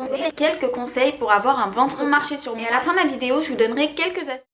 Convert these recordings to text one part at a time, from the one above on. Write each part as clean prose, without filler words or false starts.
vous donner quelques conseils pour avoir un ventre marché sur moi. Et à la fin de ma vidéo, je vous donnerai quelques astuces.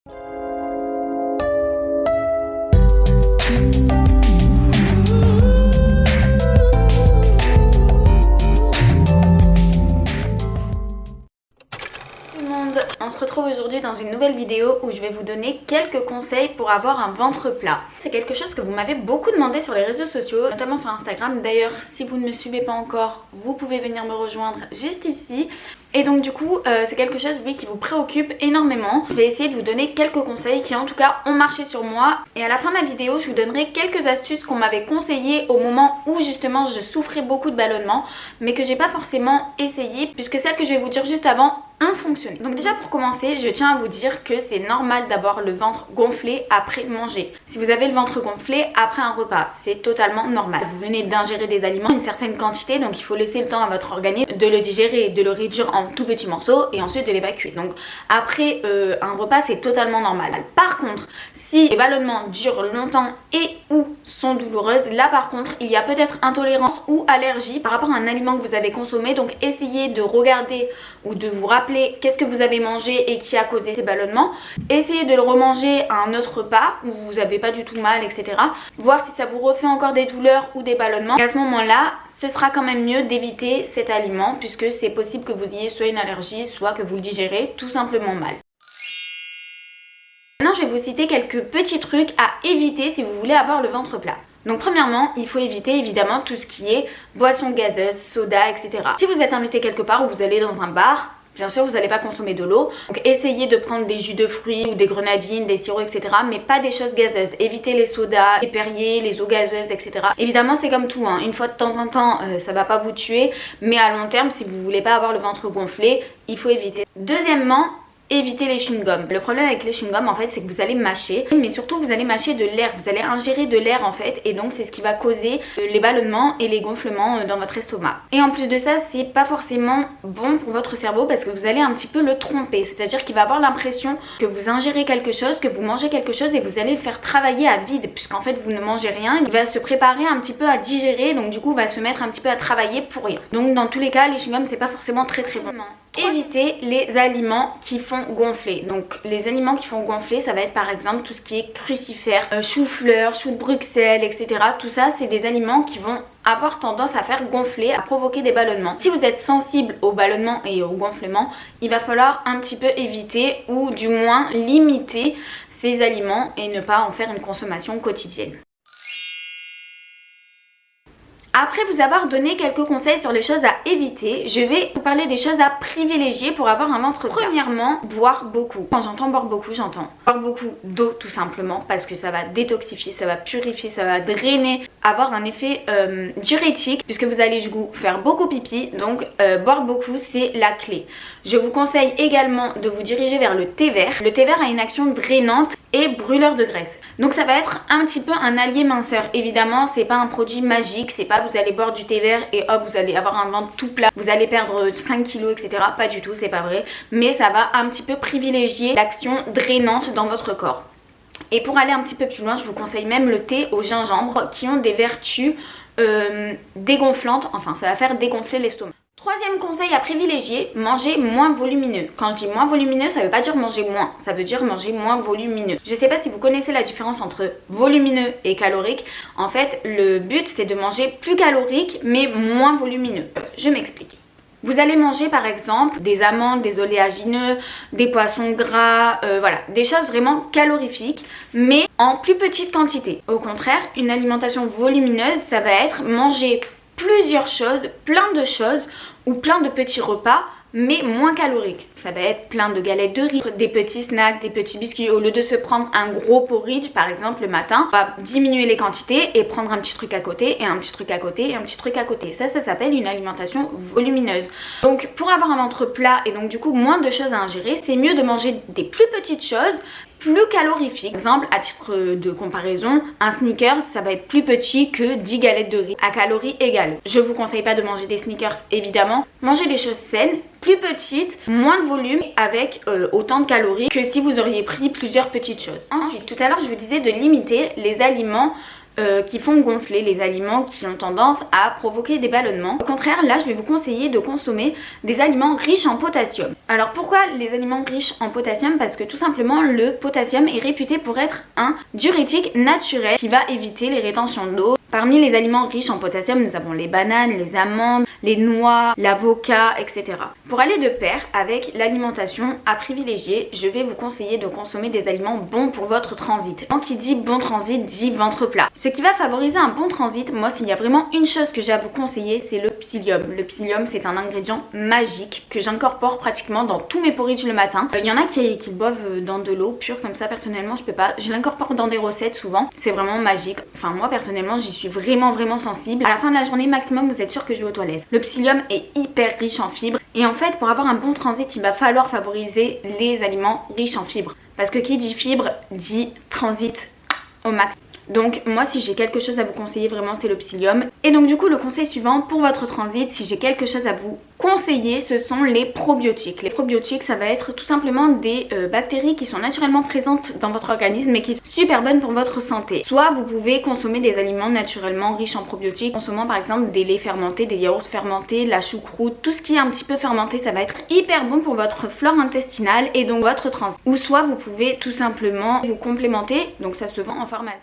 On se retrouve aujourd'hui dans une nouvelle vidéo où je vais vous donner quelques conseils pour avoir un ventre plat. C'est quelque chose que vous m'avez beaucoup demandé sur les réseaux sociaux, notamment sur Instagram. D'ailleurs, si vous ne me suivez pas encore, vous pouvez venir me rejoindre juste ici. Et donc du coup, c'est quelque chose qui vous préoccupe énormément. Je vais essayer de vous donner quelques conseils qui en tout cas ont marché sur moi. Et à la fin de ma vidéo, je vous donnerai quelques astuces qu'on m'avait conseillées au moment où justement je souffrais beaucoup de ballonnement, mais que j'ai pas forcément essayé, puisque celles que je vais vous dire juste avant ont fonctionné. Donc déjà pour commencer, je tiens à vous dire que c'est normal d'avoir le ventre gonflé après manger. Si vous avez le ventre gonflé après un repas, c'est totalement normal. Vous venez d'ingérer des aliments, une certaine quantité, donc il faut laisser le temps à votre organisme de le digérer, de le réduire en tout petits morceaux et ensuite de l'évacuer. Donc après un repas, c'est totalement normal. Par contre, si les ballonnements durent longtemps et ou sont douloureuses, là par contre, il y a peut-être intolérance ou allergie par rapport à un aliment que vous avez consommé. Donc essayez de regarder ou de vous rappeler qu'est-ce que vous avez mangé et qui a causé ces ballonnements. Essayez de le remanger à un autre repas où vous n'avez pas du tout mal, etc. Voir si ça vous refait encore des douleurs ou des ballonnements. Et à ce moment-là, ce sera quand même mieux d'éviter cet aliment puisque c'est possible que vous ayez soit une allergie, soit que vous le digérez tout simplement mal. Maintenant, je vais vous citer quelques petits trucs à éviter si vous voulez avoir le ventre plat. Donc premièrement, il faut éviter évidemment tout ce qui est boissons gazeuses, soda, etc. Si vous êtes invité quelque part ou vous allez dans un bar, bien sûr, vous n'allez pas consommer de l'eau. Donc essayez de prendre des jus de fruits ou des grenadines, des sirops, etc. Mais pas des choses gazeuses. Évitez les sodas, les Perrier, les eaux gazeuses, etc. Évidemment, c'est comme tout, hein. Une fois de temps en temps, ça va pas vous tuer. Mais à long terme, si vous voulez pas avoir le ventre gonflé, il faut éviter. Deuxièmement, évitez les chewing-gums. Le problème avec les chewing-gums en fait, c'est que vous allez mâcher, mais surtout vous allez mâcher de l'air, vous allez ingérer de l'air en fait, et donc c'est ce qui va causer les ballonnements et les gonflements dans votre estomac. Et en plus de ça, c'est pas forcément bon pour votre cerveau parce que vous allez un petit peu le tromper, c'est-à-dire qu'il va avoir l'impression que vous ingérez quelque chose, que vous mangez quelque chose et vous allez le faire travailler à vide, puisqu'en fait vous ne mangez rien, il va se préparer un petit peu à digérer, donc du coup va se mettre un petit peu à travailler pour rien. Donc dans tous les cas, les chewing-gums c'est pas forcément très bon. Évitez les aliments qui font gonfler. Donc les aliments qui font gonfler, ça va être par exemple tout ce qui est crucifère, chou-fleur, chou de Bruxelles, etc. Tout ça, c'est des aliments qui vont avoir tendance à faire gonfler, à provoquer des ballonnements. Si vous êtes sensible aux ballonnements et au gonflement, il va falloir un petit peu éviter ou du moins limiter ces aliments et ne pas en faire une consommation quotidienne. Après vous avoir donné quelques conseils sur les choses à éviter, je vais vous parler des choses à privilégier pour avoir un ventre plat. Premièrement, boire beaucoup. Quand j'entends boire beaucoup, j'entends boire beaucoup d'eau tout simplement parce que ça va détoxifier, ça va purifier, ça va drainer, avoir un effet diurétique puisque vous allez du coup faire beaucoup pipi, donc boire beaucoup c'est la clé. Je vous conseille également de vous diriger vers le thé vert. Le thé vert a une action drainante et brûleur de graisse. Donc ça va être un petit peu un allié minceur. Évidemment, c'est pas un produit magique, c'est pas vous allez boire du thé vert et hop, vous allez avoir un ventre tout plat, vous allez perdre 5 kilos, etc. Pas du tout, c'est pas vrai. Mais ça va un petit peu privilégier l'action drainante dans votre corps. Et pour aller un petit peu plus loin, je vous conseille même le thé au gingembre qui ont des vertus dégonflantes. Enfin, ça va faire dégonfler l'estomac. Troisième conseil à privilégier, manger moins volumineux. Quand je dis moins volumineux, ça veut pas dire manger moins, ça veut dire manger moins volumineux. Je sais pas si vous connaissez la différence entre volumineux et calorique. En fait, le but c'est de manger plus calorique mais moins volumineux. Je m'explique. Vous allez manger par exemple des amandes, des oléagineux, des poissons gras, voilà, des choses vraiment calorifiques mais en plus petite quantité. Au contraire, une alimentation volumineuse, ça va être manger plusieurs choses, plein de choses ou plein de petits repas mais moins caloriques. Ça va être plein de galettes de riz, des petits snacks, des petits biscuits. Au lieu de se prendre un gros porridge par exemple le matin, on va diminuer les quantités et prendre un petit truc à côté et un petit truc à côté et un petit truc à côté. Ça s'appelle une alimentation volumineuse. Donc pour avoir un ventre plat et donc du coup moins de choses à ingérer, c'est mieux de manger des plus petites choses plus calorifiques. Par exemple, à titre de comparaison, un Snickers, ça va être plus petit que 10 galettes de riz à calories égales. Je vous conseille pas de manger des Snickers évidemment. Mangez des choses saines, plus petites, moins de volume, avec autant de calories que si vous auriez pris plusieurs petites choses. Ensuite, tout à l'heure je vous disais de limiter les aliments qui font gonfler, les aliments qui ont tendance à provoquer des ballonnements. Au contraire, là je vais vous conseiller de consommer des aliments riches en potassium. Alors pourquoi les aliments riches en potassium? Parce que tout simplement le potassium est réputé pour être un diurétique naturel qui va éviter les rétentions d'eau. Parmi les aliments riches en potassium, nous avons les bananes, les amandes, les noix, l'avocat, etc. Pour aller de pair avec l'alimentation à privilégier, je vais vous conseiller de consommer des aliments bons pour votre transit. Qui dit bon transit dit ventre plat. Ce qui va favoriser un bon transit, moi s'il y a vraiment une chose que j'ai à vous conseiller, c'est le psyllium. Le psyllium, c'est un ingrédient magique que j'incorpore pratiquement dans tous mes porridge le matin. Il y en a qui le boivent dans de l'eau pure comme ça, personnellement je peux pas. Je l'incorpore dans des recettes souvent, c'est vraiment magique. Enfin moi personnellement j'y suis vraiment sensible. À la fin de la journée maximum, vous êtes sûr que je vais aux toilettes. Le psyllium est hyper riche en fibres et en fait pour avoir un bon transit, il va falloir favoriser les aliments riches en fibres. Parce que qui dit fibre dit transit au max. Donc moi si j'ai quelque chose à vous conseiller vraiment c'est le psyllium. Et donc du coup le conseil suivant pour votre transit, si j'ai quelque chose à vous conseiller, ce sont les probiotiques. Les probiotiques ça va être tout simplement des bactéries qui sont naturellement présentes dans votre organisme et qui sont super bonnes pour votre santé. Soit vous pouvez consommer des aliments naturellement riches en probiotiques, consommant par exemple des laits fermentés, des yaourts fermentés, la choucroute, tout ce qui est un petit peu fermenté ça va être hyper bon pour votre flore intestinale et donc votre transit. Ou soit vous pouvez tout simplement vous complémenter, donc ça se vend en pharmacie.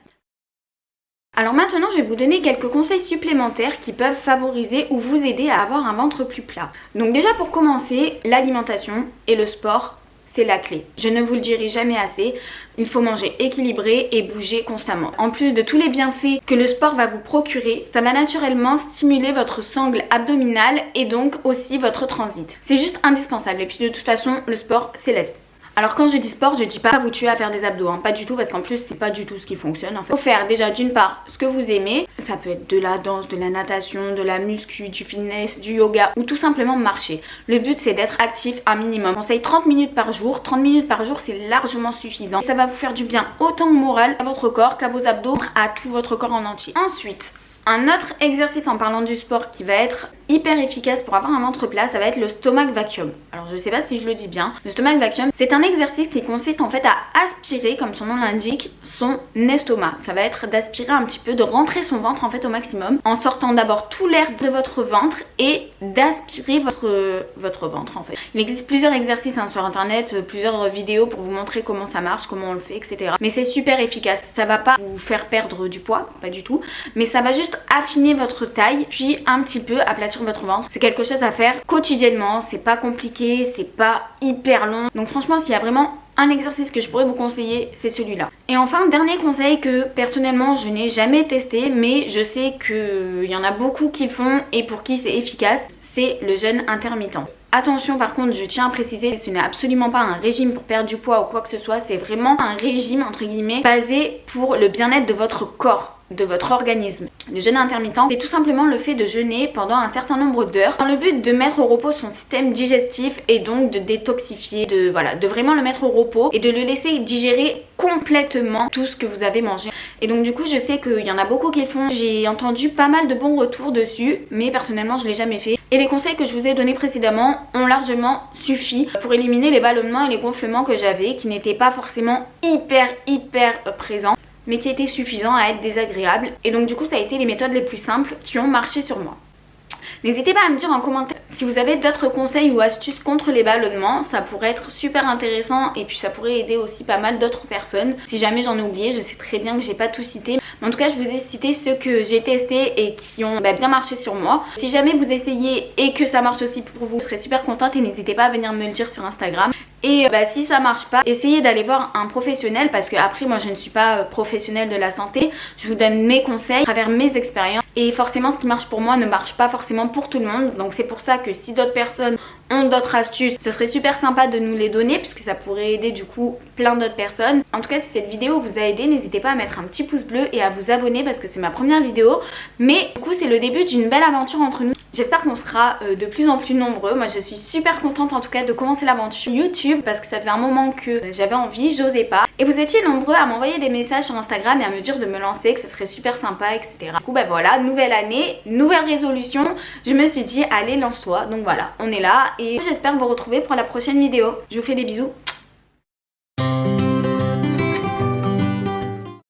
Alors maintenant je vais vous donner quelques conseils supplémentaires qui peuvent favoriser ou vous aider à avoir un ventre plus plat. Donc déjà pour commencer, l'alimentation et le sport c'est la clé. Je ne vous le dirai jamais assez, il faut manger équilibré et bouger constamment. En plus de tous les bienfaits que le sport va vous procurer, ça va naturellement stimuler votre sangle abdominale et donc aussi votre transit. C'est juste indispensable et puis de toute façon le sport c'est la vie. Alors quand je dis sport, je dis pas vous tuer à faire des abdos, hein. Pas du tout parce qu'en plus c'est pas du tout ce qui fonctionne en fait. Faut faire déjà d'une part ce que vous aimez, ça peut être de la danse, de la natation, de la muscu, du fitness, du yoga ou tout simplement marcher. Le but c'est d'être actif un minimum. Je conseille 30 minutes par jour, 30 minutes par jour c'est largement suffisant. Et ça va vous faire du bien autant au moral, à votre corps, qu'à vos abdos, à tout votre corps en entier. Ensuite, un autre exercice en parlant du sport qui va être hyper efficace pour avoir un ventre plat, ça va être le stomach vacuum. Alors je sais pas si je le dis bien. Le stomach vacuum, c'est un exercice qui consiste en fait à aspirer, comme son nom l'indique, son estomac. Ça va être d'aspirer un petit peu, de rentrer son ventre en fait au maximum, en sortant d'abord tout l'air de votre ventre et d'aspirer votre ventre en fait. Il existe plusieurs exercices sur internet, plusieurs vidéos pour vous montrer comment ça marche, comment on le fait, etc. Mais c'est super efficace. Ça va pas vous faire perdre du poids, pas du tout, mais ça va juste affiner votre taille puis un petit peu aplatir votre ventre. C'est quelque chose à faire quotidiennement, c'est pas compliqué, c'est pas hyper long. Donc franchement s'il y a vraiment un exercice que je pourrais vous conseiller, c'est celui-là. Et enfin, dernier conseil que personnellement je n'ai jamais testé, mais je sais qu'il y en a beaucoup qui le font et pour qui c'est efficace, c'est le jeûne intermittent. Attention par contre, je tiens à préciser, ce n'est absolument pas un régime pour perdre du poids ou quoi que ce soit, c'est vraiment un régime entre guillemets basé pour le bien-être de votre corps, de votre organisme. Le jeûne intermittent, c'est tout simplement le fait de jeûner pendant un certain nombre d'heures dans le but de mettre au repos son système digestif et donc de détoxifier, de vraiment le mettre au repos et de le laisser digérer complètement tout ce que vous avez mangé. Et donc du coup je sais qu'il y en a beaucoup qui le font, j'ai entendu pas mal de bons retours dessus, mais personnellement je l'ai jamais fait. Et les conseils que je vous ai donnés précédemment ont largement suffi pour éliminer les ballonnements et les gonflements que j'avais, qui n'étaient pas forcément hyper présents, mais qui étaient suffisants à être désagréables. Et donc du coup ça a été les méthodes les plus simples qui ont marché sur moi. N'hésitez pas à me dire en commentaire si vous avez d'autres conseils ou astuces contre les ballonnements, ça pourrait être super intéressant et puis ça pourrait aider aussi pas mal d'autres personnes. Si jamais j'en ai oublié, je sais très bien que j'ai pas tout cité, mais en tout cas je vous ai cité ceux que j'ai testés et qui ont bien marché sur moi. Si jamais vous essayez et que ça marche aussi pour vous, je serais super contente et n'hésitez pas à venir me le dire sur Instagram. Et si ça marche pas, essayez d'aller voir un professionnel parce que après moi je ne suis pas professionnelle de la santé, je vous donne mes conseils à travers mes expériences et forcément ce qui marche pour moi ne marche pas forcément pour tout le monde, donc c'est pour ça que si d'autres personnes ont d'autres astuces, ce serait super sympa de nous les donner puisque ça pourrait aider du coup plein d'autres personnes. En tout cas si cette vidéo vous a aidé, n'hésitez pas à mettre un petit pouce bleu et à vous abonner parce que c'est ma première vidéo, mais du coup c'est le début d'une belle aventure entre nous. J'espère qu'on sera de plus en plus nombreux. Moi je suis super contente en tout cas de commencer l'aventure YouTube parce que ça faisait un moment que j'avais envie, j'osais pas. Et vous étiez nombreux à m'envoyer des messages sur Instagram et à me dire de me lancer, que ce serait super sympa, etc. Du coup voilà, nouvelle année, nouvelle résolution. Je me suis dit allez lance-toi. Donc voilà, on est là et j'espère vous retrouver pour la prochaine vidéo. Je vous fais des bisous.